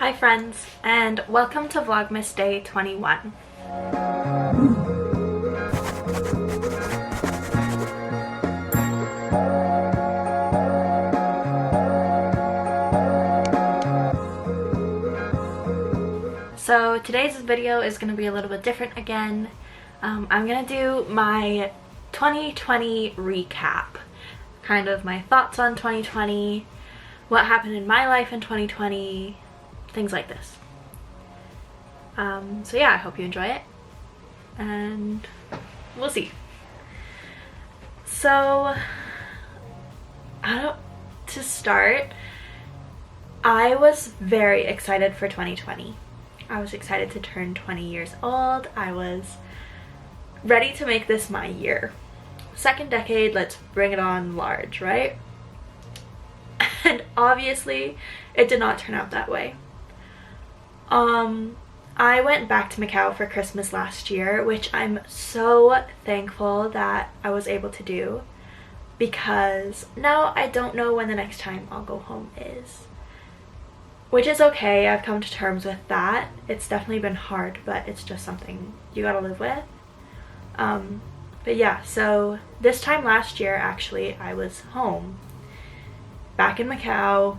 Hi friends, and welcome to Vlogmas Day 21. So today's video is going to be a little bit different again. I'm going to do my 2020 recap, kind of my thoughts on 2020, what happened in my life in 2020, things like this. So yeah, I hope you enjoy it, and we'll see. So, to start, I was very excited for 2020. I was excited to turn 20 years old. I was ready to make this my year. Second decade, let's bring it on large, right? And obviously, it did not turn out that way. I went back to Macau for Christmas last year, which I'm so thankful that I was able to do, because now I don't know when the next time I'll go home is. Which is okay, I've come to terms with that. It's definitely been hard, but it's just something you gotta live with. But yeah, so this time last year, actually, I was home, back in Macau,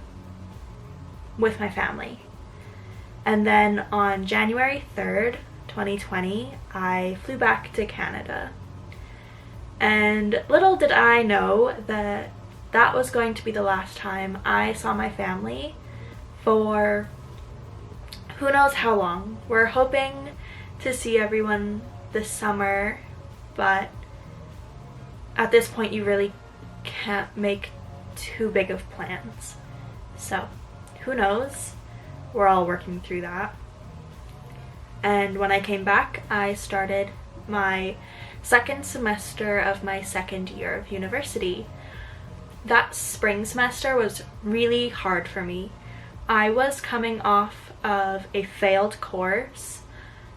with my family. And then on January 3rd, 2020, I flew back to Canada. And little did I know that that was going to be the last time I saw my family for who knows how long. We're hoping to see everyone this summer, but at this point you really can't make too big of plans. So, who knows? We're all working through that. And when I came back, I started my second semester of my second year of university. That spring semester was really hard for me. I was coming off of a failed course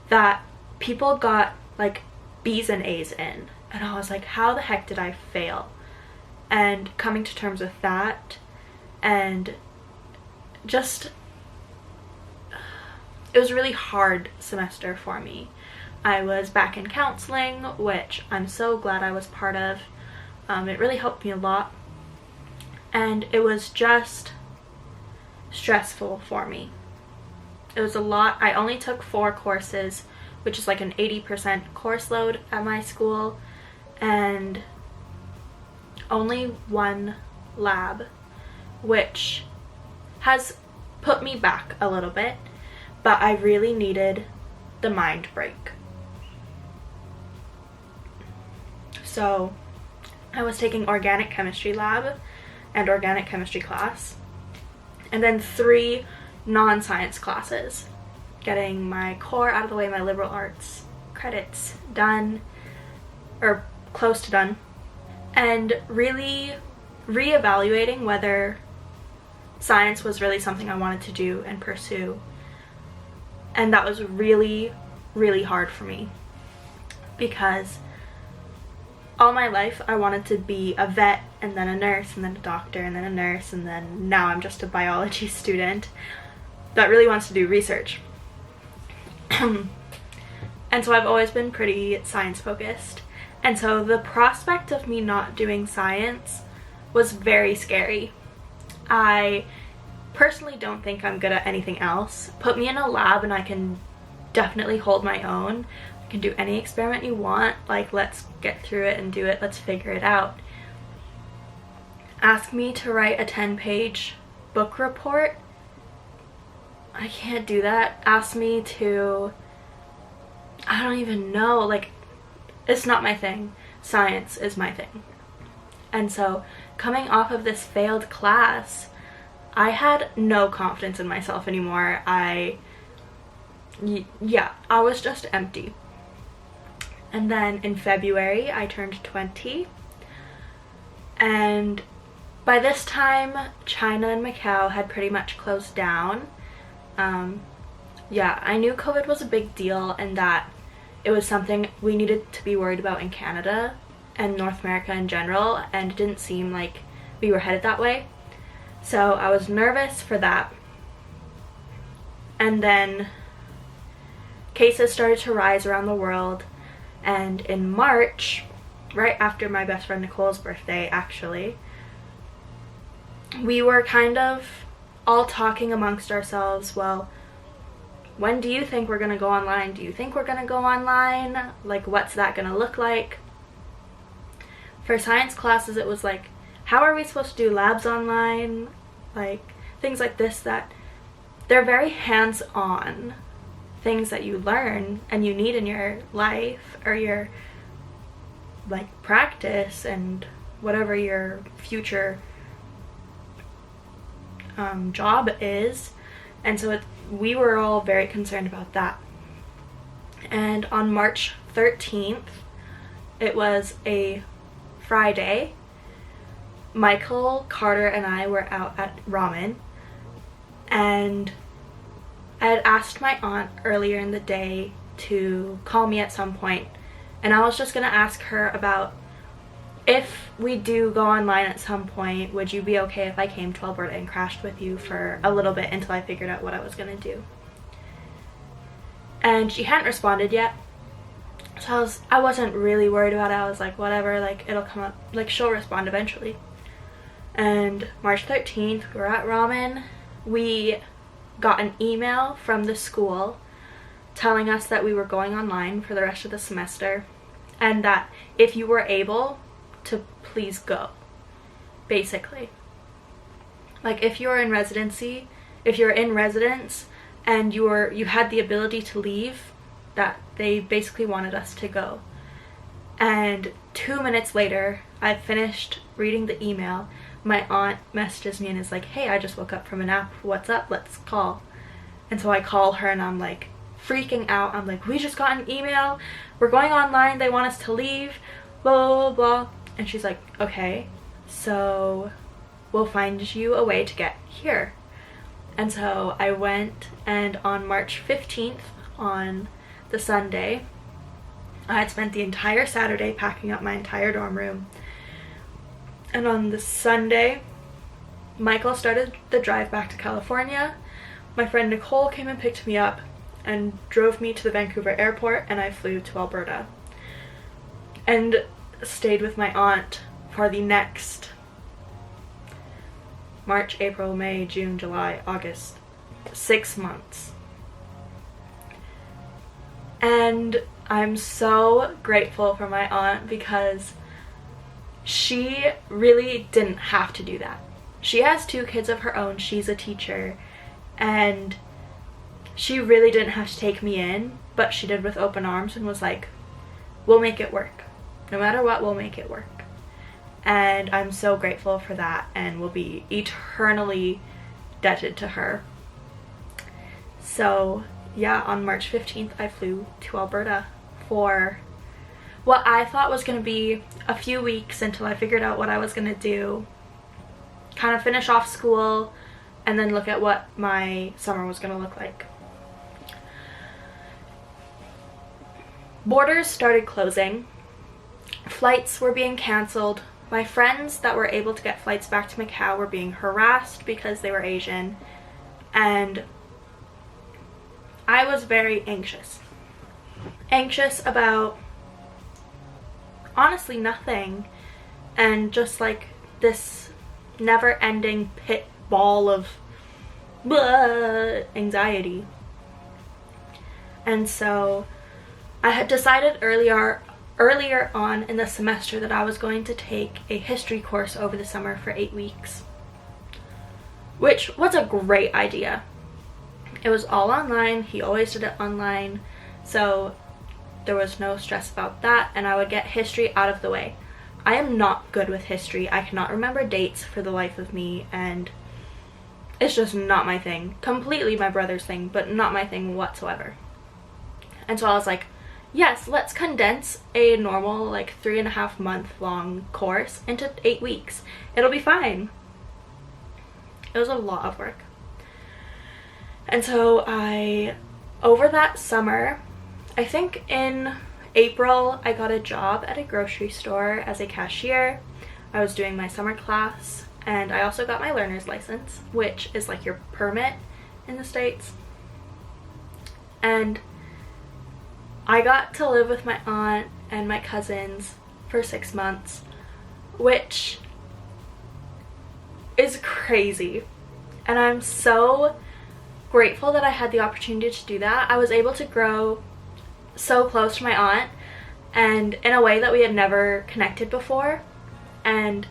that people got like B's and A's in. And I was like, how the heck did I fail? And coming to terms with that, and just, it was a really hard semester for me. I was back in counseling, which I'm so glad I was part of. It really helped me a lot. And it was just stressful for me. It was a lot. I only took 4 courses, which is like an 80% course load at my school, and only 1 lab, which has put me back a little bit, but I really needed the mind break. So I was taking organic chemistry lab and organic chemistry class, and then 3 non-science classes, getting my core out of the way, my liberal arts credits done, or close to done, and really reevaluating whether science was really something I wanted to do and pursue. And that was really, really hard for me, because all my life I wanted to be a vet, and then a nurse, and then a doctor, and then a nurse, and then now I'm just a biology student that really wants to do research. And so I've always been pretty science focused. And so the prospect of me not doing science was very scary. I personally don't think I'm good at anything else. Put me in a lab and I can definitely hold my own. I can do any experiment you want. Like, let's get through it and do it. Let's figure it out. Ask me to write a 10-page book report. I can't do that. Ask me to, I don't even know, like, it's not my thing. Science is my thing. And so, coming off of this failed class, I had no confidence in myself anymore. I was just empty. And then in February, I turned 20. And by this time, China and Macau had pretty much closed down. I knew COVID was a big deal, and that it was something we needed to be worried about in Canada and North America in general, and it didn't seem like we were headed that way. So I was nervous for that. And then cases started to rise around the world, and in March, right after my best friend Nicole's birthday actually, we were kind of all talking amongst ourselves, well, when do you think we're gonna go online? Do you think we're gonna go online? Like, what's that gonna look like? For science classes, it was like, how are we supposed to do labs online? Like, things like this that they're very hands-on things that you learn and you need in your life or your, like, practice and whatever your future job is. And so we were all very concerned about that. And on March 13th, it was a Friday, Michael, Carter, and I were out at ramen, and I had asked my aunt earlier in the day to call me at some point, and I was just gonna ask her about, if we do go online at some point, would you be okay if I came to Alberta and crashed with you for a little bit until I figured out what I was gonna do? And she hadn't responded yet, so I wasn't really worried about it. I was like, whatever, like, it'll come up, like, she'll respond eventually. And March 13th, we're at ramen. We got an email from the school telling us that we were going online for the rest of the semester, and that if you were able to please go, basically. Like, if you're in residency, if you're in residence and you had the ability to leave, that they basically wanted us to go. And 2 minutes later, I finished reading the email, my aunt messages me and is like, hey, I just woke up from a nap, what's up, let's call. And so I call her and I'm like freaking out. I'm like, we just got an email, we're going online, they want us to leave, blah blah blah. And she's like, okay, so we'll find you a way to get here. And so I went, and on March 15th, on the Sunday, I had spent the entire Saturday packing up my entire dorm room. And on the Sunday, Michael started the drive back to California. My friend Nicole came and picked me up and drove me to the Vancouver airport, and I flew to Alberta and stayed with my aunt for the next March, April, May, June, July, August, 6 months. And I'm so grateful for my aunt because she really didn't have to do that. She has 2 kids of her own, she's a teacher, and she really didn't have to take me in, but she did with open arms and was like, we'll make it work. No matter what, we'll make it work. And I'm so grateful for that and will be eternally indebted to her. So yeah, on March 15th, I flew to Alberta for what I thought was going to be a few weeks until I figured out what I was going to do, kind of finish off school, and then look at what my summer was going to look like. Borders started closing. Flights were being cancelled. My friends that were able to get flights back to Macau were being harassed because they were Asian, and I was very anxious. Anxious about honestly nothing, and just like this never-ending pit ball of anxiety. And so I had decided earlier on in the semester that I was going to take a history course over the summer for 8 weeks, which was a great idea. It was all online. He always did it online, so there was no stress about that, and I would get history out of the way. I am not good with history. I cannot remember dates for the life of me, and it's just not my thing. Completely my brother's thing, but not my thing whatsoever. And so I was like, yes, let's condense a normal, like, 3.5 month long course into 8 weeks. It'll be fine. It was a lot of work. And so over that summer, I think in April, I got a job at a grocery store as a cashier. I was doing my summer class, and I also got my learner's license, which is like your permit in the States. And I got to live with my aunt and my cousins for 6 months, which is crazy. And I'm so grateful that I had the opportunity to do that. I was able to grow so close to my aunt, and in a way that we had never connected before, and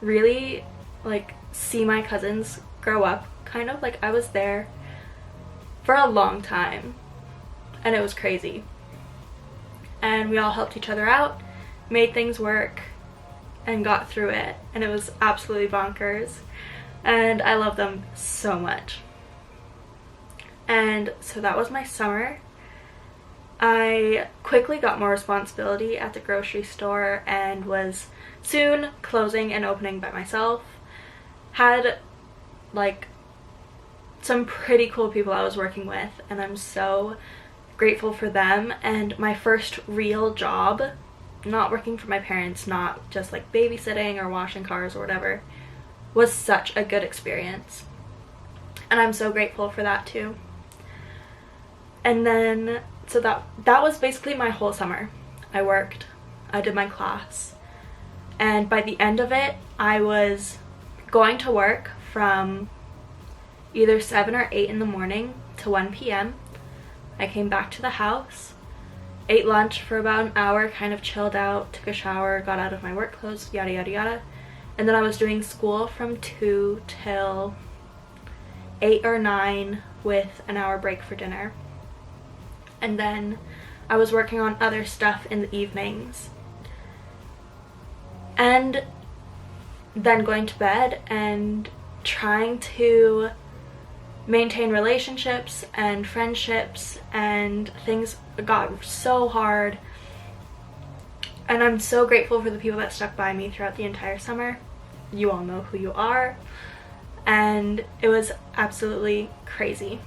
really like see my cousins grow up, kind of like I was there for a long time, and it was crazy. And we all helped each other out, made things work, and got through it, and it was absolutely bonkers, and I love them so much. And so that was my summer. I quickly got more responsibility at the grocery store and was soon closing and opening by myself. Had like some pretty cool people I was working with, and I'm so grateful for them. And my first real job, not working for my parents, not just like babysitting or washing cars or whatever, was such a good experience, and I'm so grateful for that too. And then so that was basically my whole summer. I worked, I did my class, and by the end of it I was going to work from either 7 or 8 in the morning to 1 p.m. I came back to the house, ate lunch for about an hour, kind of chilled out, took a shower, got out of my work clothes, yada yada yada. And then I was doing school from 2 till 8 or 9 with an hour break for dinner. And then I was working on other stuff in the evenings. And then going to bed and trying to maintain relationships and friendships, and things got so hard. And I'm so grateful for the people that stuck by me throughout the entire summer. You all know who you are. And it was absolutely crazy.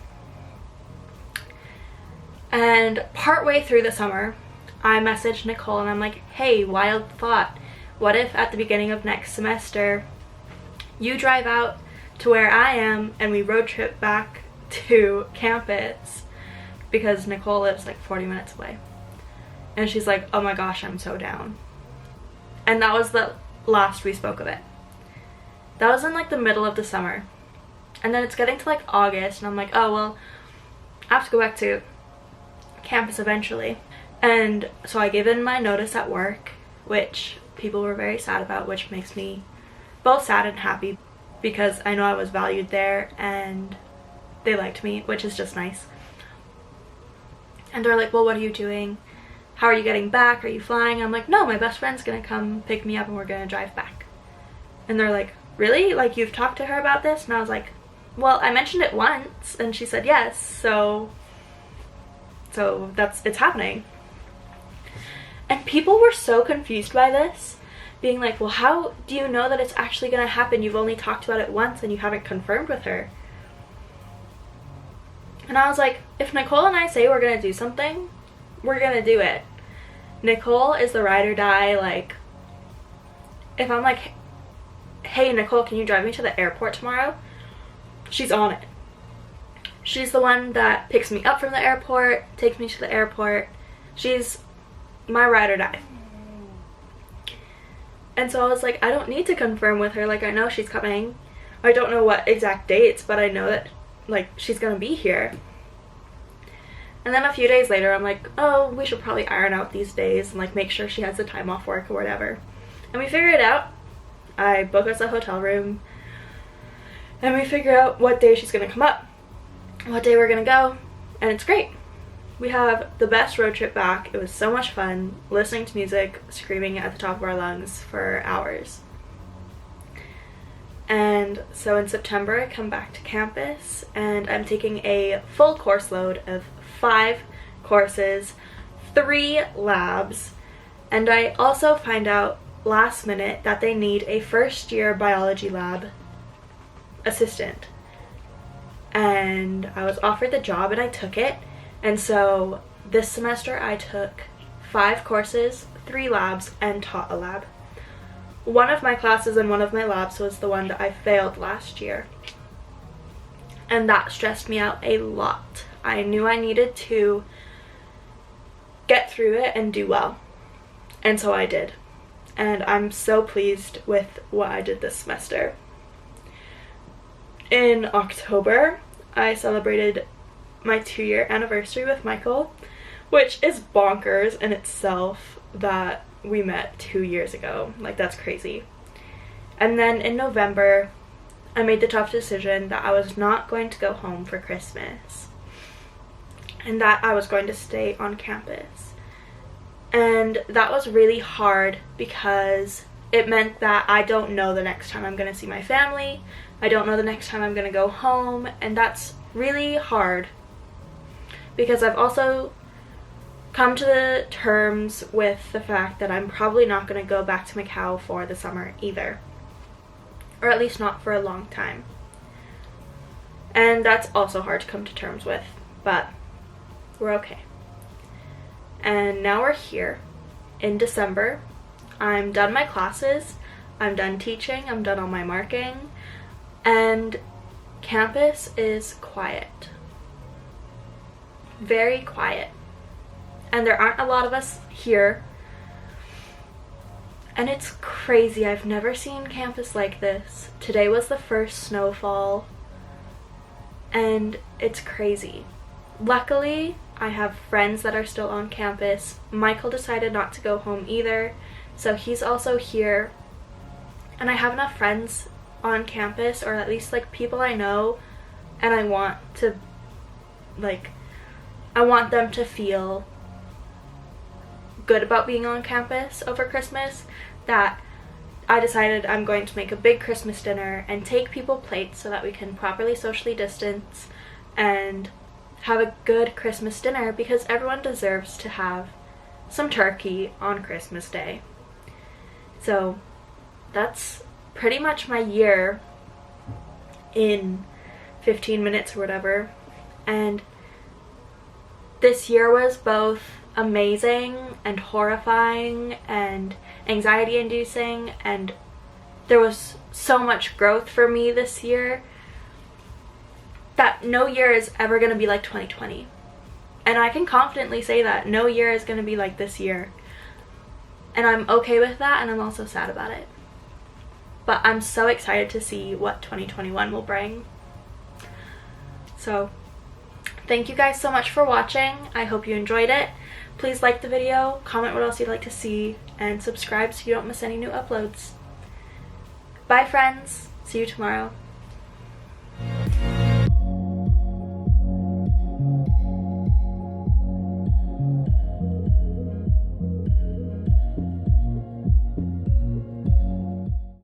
And partway through the summer, I messaged Nicole and I'm like, hey, wild thought. What if at the beginning of next semester, you drive out to where I am and we road trip back to campus? Because Nicole lives like 40 minutes away. And she's like, oh my gosh, I'm so down. And that was the last we spoke of it. That was in like the middle of the summer. And then it's getting to like August, and I'm like, oh well, I have to go back to campus eventually. And so I gave in my notice at work, which people were very sad about, which makes me both sad and happy, because I know I was valued there and they liked me, which is just nice. And they're like, well, what are you doing? How are you getting back? Are you flying? I'm like, no, my best friend's gonna come pick me up and we're gonna drive back. And they're like, really? Like, you've talked to her about this? And I was like, well, I mentioned it once and she said yes, so it's happening. And people were so confused by this, being like, well, how do you know that it's actually gonna happen? You've only talked about it once and you haven't confirmed with her. And I was like, if Nicole and I say we're gonna do something, we're gonna do it. Nicole is the ride or die. Like, if I'm like, hey Nicole, can you drive me to the airport tomorrow? She's on it. She's the one that picks me up from the airport, takes me to the airport. She's my ride or die. And so I was like, I don't need to confirm with her. Like, I know she's coming. I don't know what exact dates, but I know that like she's gonna be here. And then a few days later I'm like, oh, we should probably iron out these days and like make sure she has the time off work or whatever. And we figure it out. I book us a hotel room and we figure out what day she's gonna come up, what day we're gonna go, and it's great. We have the best road trip back. It was so much fun listening to music, screaming at the top of our lungs for hours. And so in September I come back to campus and I'm taking a full course load of 5 courses, 3 labs, and I also find out last minute that they need a first year biology lab assistant. And I was offered the job and I took it. And so this semester I took 5 courses, 3 labs, and taught a lab. One of my classes and one of my labs was the one that I failed last year. And that stressed me out a lot. I knew I needed to get through it and do well. And so I did. And I'm so pleased with what I did this semester. In October, I celebrated my 2-year anniversary with Michael, which is bonkers in itself that we met 2 years ago. Like, that's crazy. And then in November, I made the tough decision that I was not going to go home for Christmas and that I was going to stay on campus. And that was really hard because it meant that I don't know the next time I'm going to see my family. I don't know the next time I'm going to go home, and that's really hard because I've also come to the terms with the fact that I'm probably not going to go back to Macau for the summer either, or at least not for a long time. And that's also hard to come to terms with, but we're okay. And now we're here in December. I'm done my classes, I'm done teaching, I'm done all my marking, and campus is quiet. Very quiet. And there aren't a lot of us here. And it's crazy. I've never seen campus like this. Today was the first snowfall, and it's crazy. Luckily, I have friends that are still on campus. Michael decided not to go home either, so he's also here. And I have enough friends on campus, or at least like people I know, and I want them to feel good about being on campus over Christmas, that I decided I'm going to make a big Christmas dinner and take people plates so that we can properly socially distance and have a good Christmas dinner, because everyone deserves to have some turkey on Christmas Day. So that's pretty much my year in 15 minutes or whatever. And this year was both amazing and horrifying and anxiety inducing, and there was so much growth for me this year that no year is ever going to be like 2020. And I can confidently say that no year is going to be like this year. And I'm okay with that, and I'm also sad about it. But I'm so excited to see what 2021 will bring. So thank you guys so much for watching. I hope you enjoyed it. Please like the video, comment what else you'd like to see, and subscribe so you don't miss any new uploads. Bye friends, see you tomorrow.